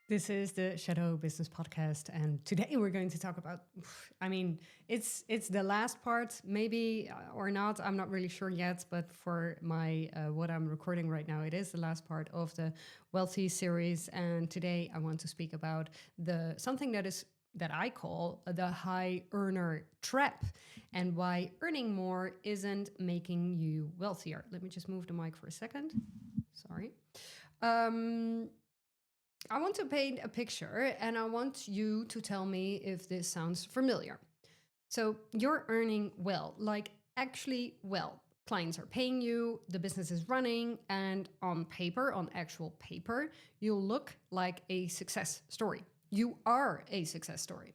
This is the Shadow Business Podcast, and today we're going to talk about. I mean, it's the last part, maybe or not. I'm not really sure yet, but for my what I'm recording right now, it is the last part of the Wealthy series. And today I want to speak about the something that I call the high earner trap, and why earning more isn't making you wealthier. Let me just move the mic for a second. Sorry. Um, I want to paint a picture and I want you to tell me if this sounds familiar. So you're earning well, like actually well. Clients are paying you, the business is running, and on paper, on actual paper, you look like a success story. You are a success story.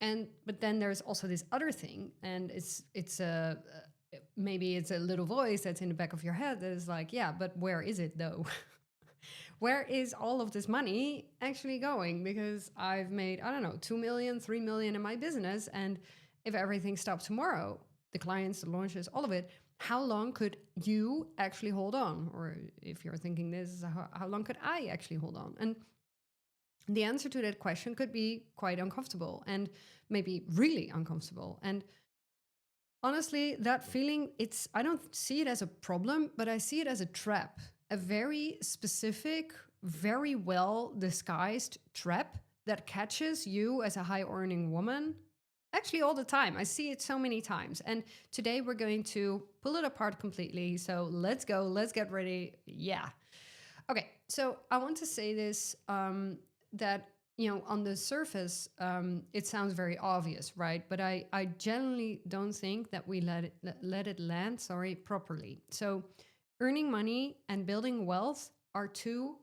And but then there's also this other thing, and it's a maybe it's a little voice that's in the back of your head that is like, yeah, but where is it though? Where is all of this money actually going? Because I've made, I don't know, 2 million, 3 million in my business. And if everything stopped tomorrow, the clients, the launches, all of it, how long could you actually hold on? Or if you're thinking this, how long could I actually hold on? And the answer to that question could be quite uncomfortable and maybe really uncomfortable. And honestly, that feeling, I don't see it as a problem, but I see it as a trap, a very specific, very well disguised trap that catches you as a high earning woman actually all the time. I see it so many times. And today we're going to pull it apart completely. So let's go, let's get ready. Yeah. Okay, so I want to say this that on the surface it sounds very obvious, right? But I generally don't think that we let it land, sorry, properly. So earning money and building wealth are two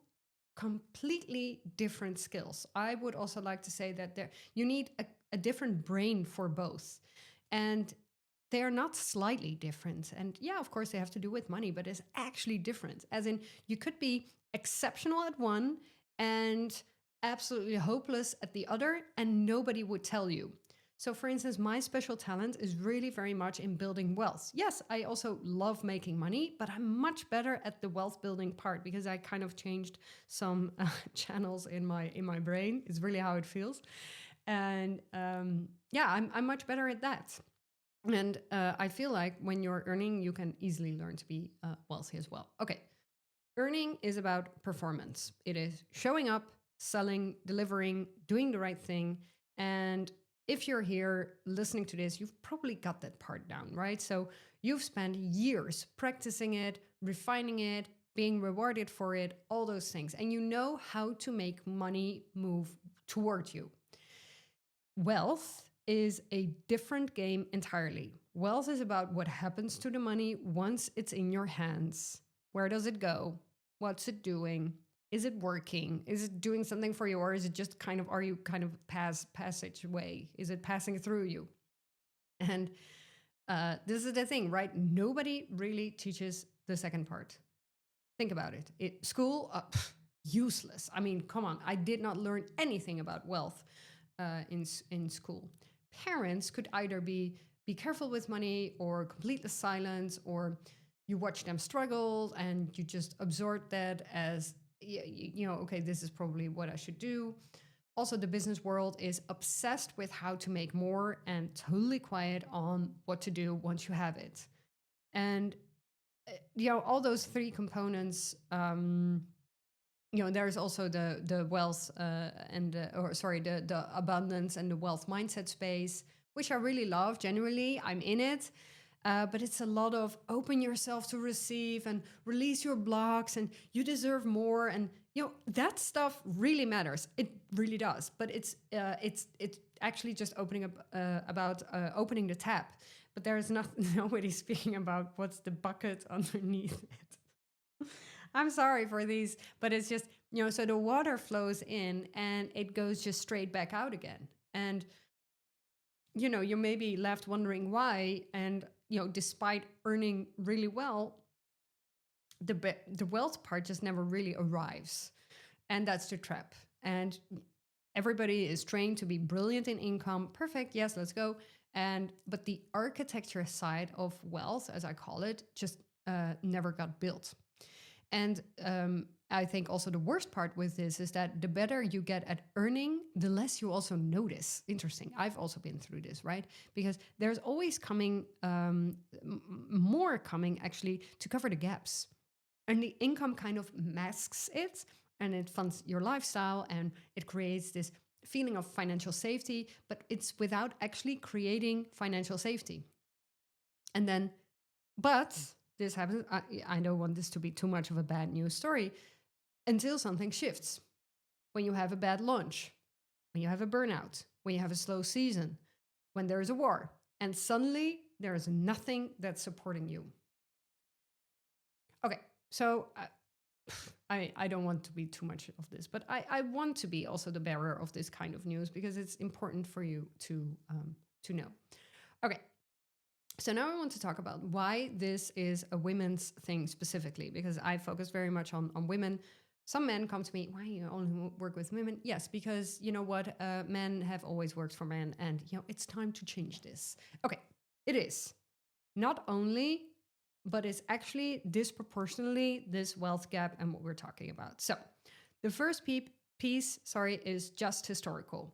completely different skills. I would also like to say that you need a different brain for both, and they are not slightly different. And yeah, of course, they have to do with money, but it's actually different. As in, you could be exceptional at one and absolutely hopeless at the other, and nobody would tell you. So, for instance, my special talent is really very much in building wealth. Yes, I also love making money, but I'm much better at the wealth building part because I kind of changed some channels in my brain. It's really how it feels, and yeah, I'm much better at that. And I feel like when you're earning, you can easily learn to be wealthy as well. Okay, earning is about performance. It is showing up, selling, delivering, doing the right thing. And if you're here listening to this, you've probably got that part down, right? So you've spent years practicing it, refining it, being rewarded for it, all those things. And you know how to make money move towards you. Wealth is a different game entirely. Wealth is about what happens to the money once it's in your hands. Where does it go? What's it doing? Is it working? Is it doing something for you, or is it just kind of, are you kind of passageway? Is it passing through you? And this is the thing, right? Nobody really teaches the second part. Think about it. School, useless. I mean, come on. I did not learn anything about wealth in school. Parents could either be careful with money or complete the silence, or you watch them struggle and you just absorb that as okay, this is probably what I should do. Also, the business world is obsessed with how to make more and totally quiet on what to do once you have it. And all those three components. There's also the wealth the abundance and the wealth mindset space, which I really love. Generally, I'm in it. But it's a lot of open yourself to receive and release your blocks, and you deserve more. And that stuff really matters. It really does. But it's actually just opening up about opening the tap. But there is nobody speaking about what's the bucket underneath it. I'm sorry for these, but it's just, so the water flows in and it goes just straight back out again. And, you may be left wondering why. And, despite earning really well, the wealth part just never really arrives. And that's the trap. And everybody is trained to be brilliant in income. Perfect. Yes, let's go. But the architecture side of wealth, as I call it, just never got built. And I think also the worst part with this is that the better you get at earning, the less you also notice. Interesting. I've also been through this, right? Because there's always coming more coming actually to cover the gaps. And the income kind of masks it, and it funds your lifestyle, and it creates this feeling of financial safety, but it's without actually creating financial safety. And then, but this happens. I don't want this to be too much of a bad news story until something shifts. When you have a bad launch, when you have a burnout, when you have a slow season, when there is a war, and suddenly there is nothing that's supporting you. Okay, so I don't want to be too much of this, but I want to be also the bearer of this kind of news because it's important for you to know. Okay, so now I want to talk about why this is a women's thing specifically, because I focus very much on women. Some men come to me, why you only work with women? Yes, because you know what? Men have always worked for men, and you know it's time to change this. Okay, it is. Not only, but it's actually disproportionately this wealth gap and what we're talking about. So the first piece, is just historical.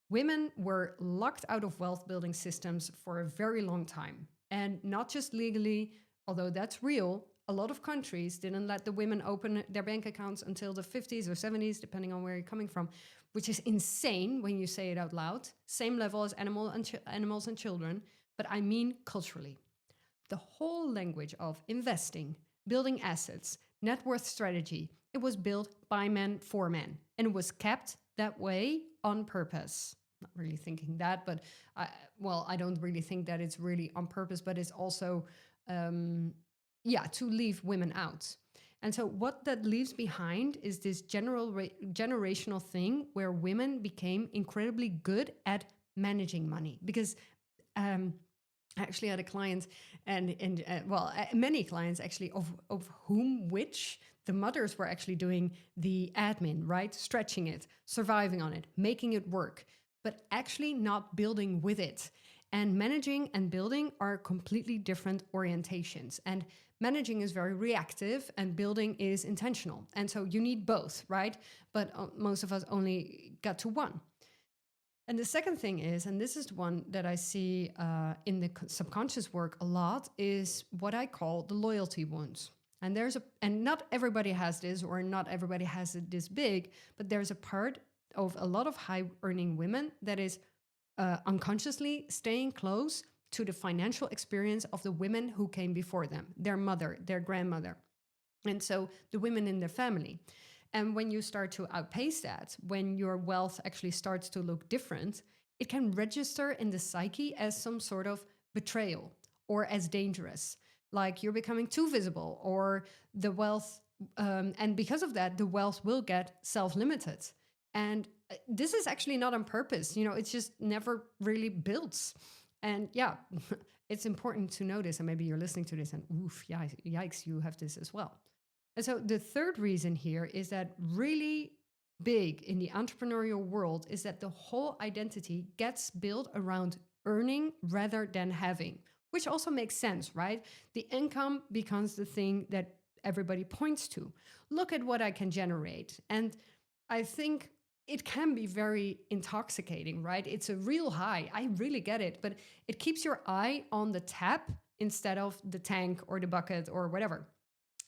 Women were locked out of wealth building systems for a very long time. And not just legally, although that's real, a lot of countries didn't let the women open their bank accounts until the 50s or 70s, depending on where you're coming from, which is insane when you say it out loud. Same level as animals and children, but I mean culturally. The whole language of investing, building assets, net worth strategy, it was built by men for men, and it was kept that way on purpose. Not really thinking that, but I don't really think that it's really on purpose, but it's also, to leave women out. And so what that leaves behind is this generational thing where women became incredibly good at managing money. Because I actually had a client and many clients actually of whom which the mothers were actually doing the admin, right? Stretching it, surviving on it, making it work, but actually not building with it. And managing and building are completely different orientations. And managing is very reactive and building is intentional. And so you need both, right? But most of us only got to one. And the second thing is, and this is the one that I see in the subconscious work a lot, is what I call the loyalty wounds. And and not everybody has this, or not everybody has it this big, but there's a part of a lot of high earning women that is unconsciously staying close to the financial experience of the women who came before them, their mother, their grandmother, and so the women in their family. And when you start to outpace that, when your wealth actually starts to look different, it can register in the psyche as some sort of betrayal or as dangerous, like you're becoming too visible, or the wealth, and because of that, the wealth will get self-limited. And this is actually not on purpose, it's just never really built. And yeah, it's important to notice, and maybe you're listening to this and oof, yikes, you have this as well. And so the third reason here is that really big in the entrepreneurial world is that the whole identity gets built around earning rather than having, which also makes sense, right? The income becomes the thing that everybody points to. Look at what I can generate. And I think it can be very intoxicating, right? It's a real high. I really get it, but it keeps your eye on the tap instead of the tank or the bucket or whatever.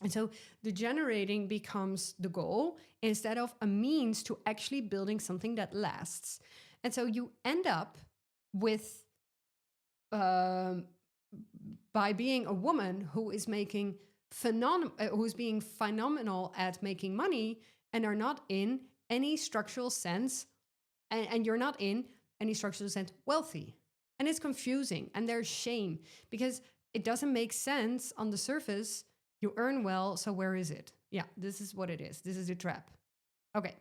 And so the generating becomes the goal instead of a means to actually building something that lasts. And so you end up with, by being a woman who is making who's being phenomenal at making money and are not in any structural sense, and you're not in any structural sense wealthy. And it's confusing, and there's shame because it doesn't make sense on the surface. You earn well, so where is it? Yeah, this is what it is. This is a trap. Okay,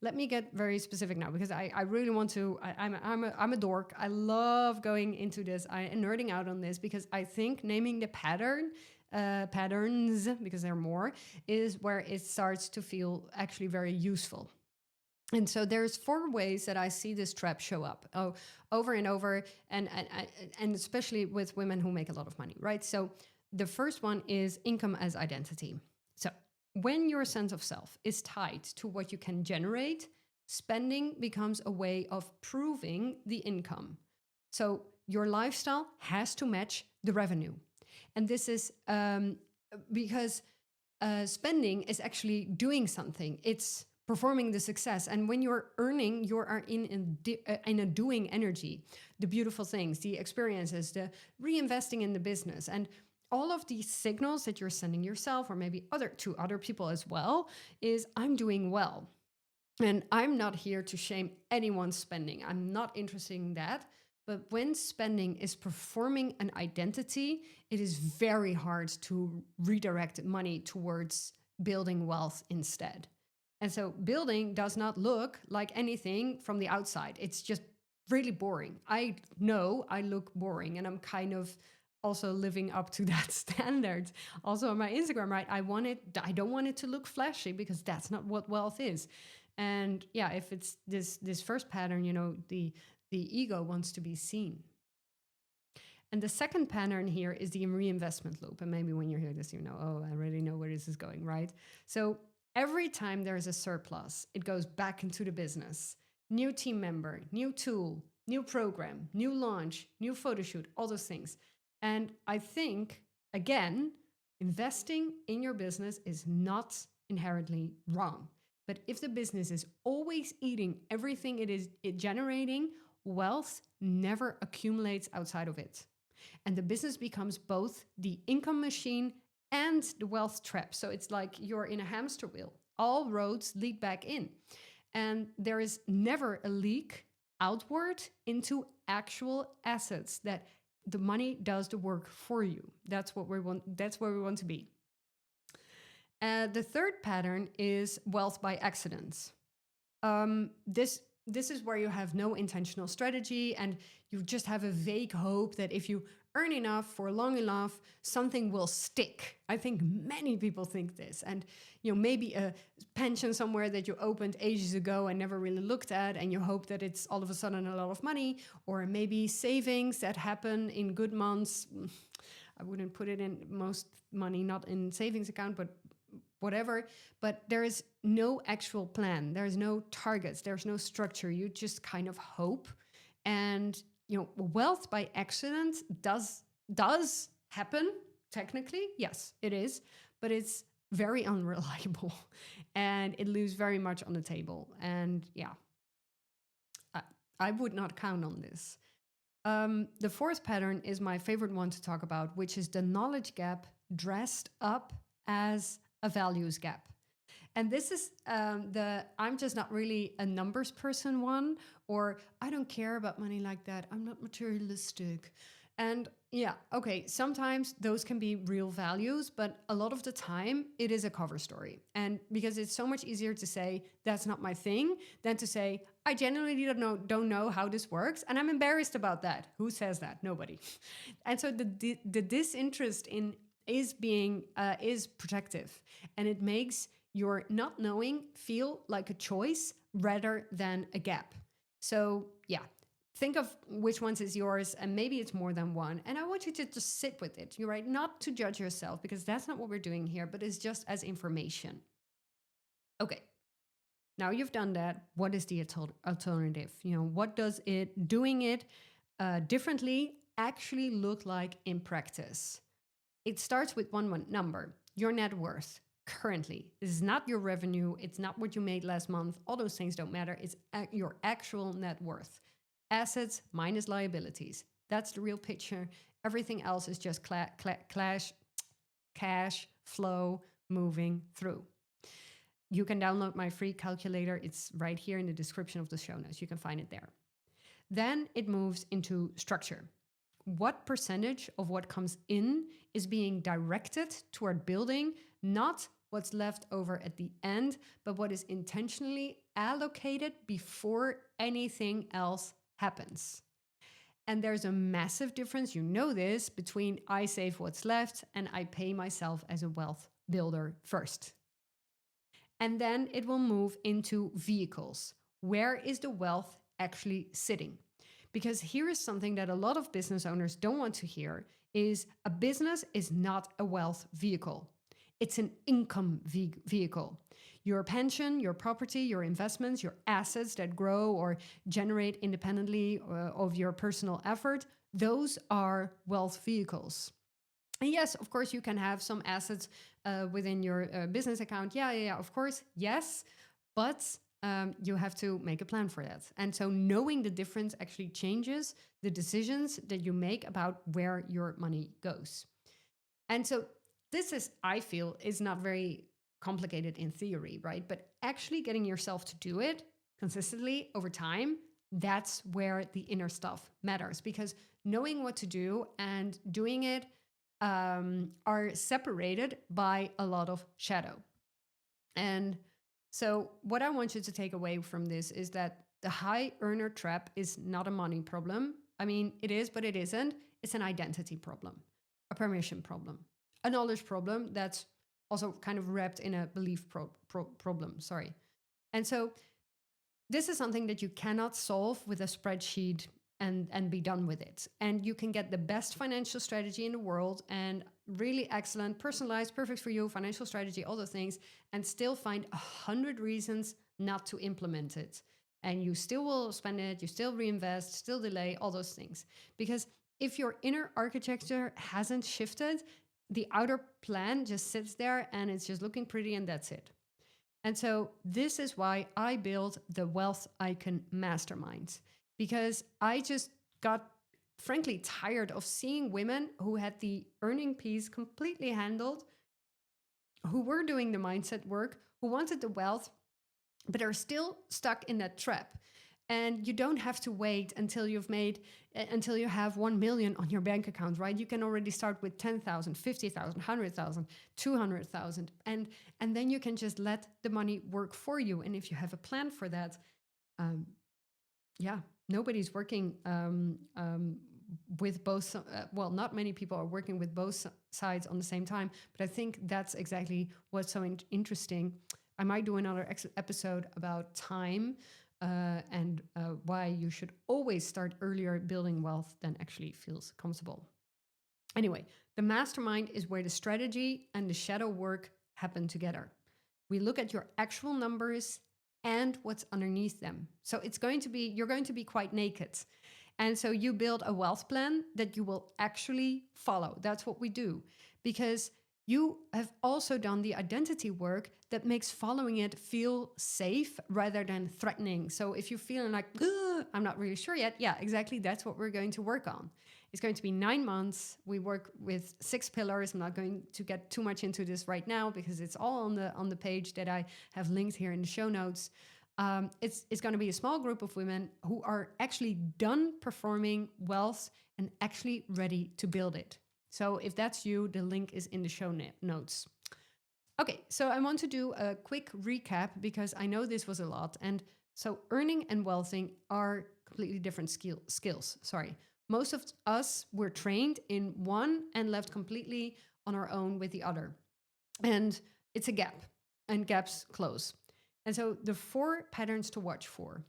let me get very specific now because I really want to. I'm a dork. I love going into this. I am nerding out on this because I think naming the patterns, because there are more, is where it starts to feel actually very useful. And so there's 4 ways that I see this trap show up over and over, and especially with women who make a lot of money, right? So the first one is income as identity. So When your sense of self is tied to what you can generate, spending becomes a way of proving the income. So your lifestyle has to match the revenue. And this is because spending is actually doing something. It's performing the success. And when you're earning, you are in a doing energy. The beautiful things, the experiences, the reinvesting in the business, and all of these signals that you're sending yourself, or maybe other people as well, is I'm doing well. And I'm not here to shame anyone's spending. I'm not interested in that. But when spending is performing an identity, it is very hard to redirect money towards building wealth instead. And so building does not look like anything from the outside. It's just really boring. I know I look boring, and I'm kind of also living up to that standard. Also on my Instagram, right? I don't want it to look flashy, because that's not what wealth is. And yeah, if it's this first pattern, the ego wants to be seen. And the second pattern here is the reinvestment loop. And maybe when you hear this, oh, I already know where this is going, right? So every time there's a surplus, it goes back into the business. New team member, new tool, new program, new launch, new photo shoot, all those things. And I think, again, investing in your business is not inherently wrong. But if the business is always eating everything it generating, wealth never accumulates outside of it. And the business becomes both the income machine and the wealth trap. So it's like you're in a hamster wheel. All roads lead back in. And there is never a leak outward into actual assets, that the money does the work for you. That's what we want. That's where we want to be. The third pattern is wealth by accident. This is where you have no intentional strategy, and you just have a vague hope that if you earn enough for long enough, something will stick. I think many people think this. And maybe a pension somewhere that you opened ages ago and never really looked at, and you hope that it's all of a sudden a lot of money, or maybe savings that happen in good months. I wouldn't put it in most money, not in savings account, but whatever. But there is no actual plan. There's no targets. There's no structure. You just kind of hope. And wealth by accident does happen. Technically, yes, it is, but it's very unreliable, and it leaves very much on the table. And yeah, I would not count on this. The fourth pattern is my favorite one to talk about, which is the knowledge gap dressed up as a values gap. And this is I'm just not really a numbers person one, or I don't care about money like that. I'm not materialistic. And yeah, okay, sometimes those can be real values, but a lot of the time it is a cover story. And because it's so much easier to say that's not my thing than to say I genuinely don't know how this works, and I'm embarrassed about that. Who says that? Nobody. And so the disinterest in is protective, and it makes your not knowing feel like a choice rather than a gap. So yeah, think of which ones is yours, and maybe it's more than one. And I want you to just sit with it. You're right, not to judge yourself, because that's not what we're doing here, but it's just as information. Okay. Now you've done that. What is the alternative? What does doing it differently actually look like in practice? It starts with one number, your net worth. Currently, this is not your revenue. It's not what you made last month. All those things don't matter. It's your actual net worth. Assets minus liabilities. That's the real picture. Everything else is just cash flow moving through. You can download my free calculator. It's right here in the description of the show notes. You can find it there. Then it moves into structure. What percentage of what comes in is being directed toward building, not what's left over at the end, but what is intentionally allocated before anything else happens. And there's a massive difference, this, between I save what's left and I pay myself as a wealth builder first. And then it will move into vehicles. Where is the wealth actually sitting? Because here is something that a lot of business owners don't want to hear, is a business is not a wealth vehicle. It's an income vehicle. Your pension, your property, your investments, your assets that grow or generate independently of your personal effort, those are wealth vehicles. And yes, of course, you can have some assets within your business account. Yeah, of course, yes. But you have to make a plan for that. And so knowing the difference actually changes the decisions that you make about where your money goes. And so this is, I feel, is not very complicated in theory, right? But actually getting yourself to do it consistently over time, that's where the inner stuff matters, because knowing what to do and doing it are separated by a lot of shadow. And so, what I want you to take away from this is that the high earner trap is not a money problem. I mean, it is, but it isn't. It's an identity problem, a permission problem, a knowledge problem that's also kind of wrapped in a belief problem. Sorry. And so, this is something that you cannot solve with a spreadsheet and be done with it. And you can get the best financial strategy in the world and really excellent, personalized, perfect for you financial strategy, all those things, and still find 100 reasons not to implement it. And you still will spend it, you still reinvest, still delay, all those things. Because if your inner architecture hasn't shifted, the outer plan just sits there and it's just looking pretty and that's it. And so this is why I built the Wealth Icon Mastermind, because I just got frankly tired of seeing women who had the earning piece completely handled, who were doing the mindset work, who wanted the wealth, but are still stuck in that trap. And you don't have to wait until until you have 1 million on your bank account, right? You can already start with 10,000, 50,000, 100,000, 200,000. And then you can just let the money work for you. And if you have a plan for that, nobody's working with both. Well, not many people are working with both sides on the same time. But I think that's exactly what's so interesting. I might do another episode about time. And why you should always start earlier building wealth than actually feels comfortable. Anyway, the mastermind is where the strategy and the shadow work happen together. We look at your actual numbers and what's underneath them. So you're going to be quite naked. And so you build a wealth plan that you will actually follow. That's what we do, because you have also done the identity work that makes following it feel safe rather than threatening. So if you're feeling like, I'm not really sure yet, yeah, exactly, that's what we're going to work on. It's going to be 9 months. We work with 6 pillars. I'm not going to get too much into this right now because it's all on the page that I have linked here in the show notes. It's going to be a small group of women who are actually done performing wealth and actually ready to build it. So if that's you, the link is in the show notes. Okay, so I want to do a quick recap because I know this was a lot. And so earning and wealthing are completely different skills. Sorry. Most of us were trained in one and left completely on our own with the other. And it's a gap, and gaps close. And so the 4 patterns to watch for: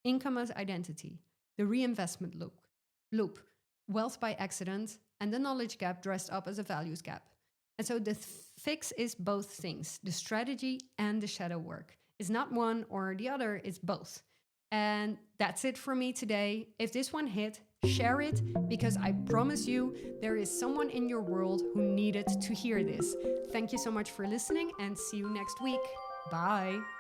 income as identity, the reinvestment loop, wealth by accident, and the knowledge gap dressed up as a values gap. And so the fix is both things, the strategy and the shadow work. It's not one or the other, it's both. And that's it for me today. If this one hit, share it, because I promise you there is someone in your world who needed to hear this. Thank you so much for listening and see you next week. Bye.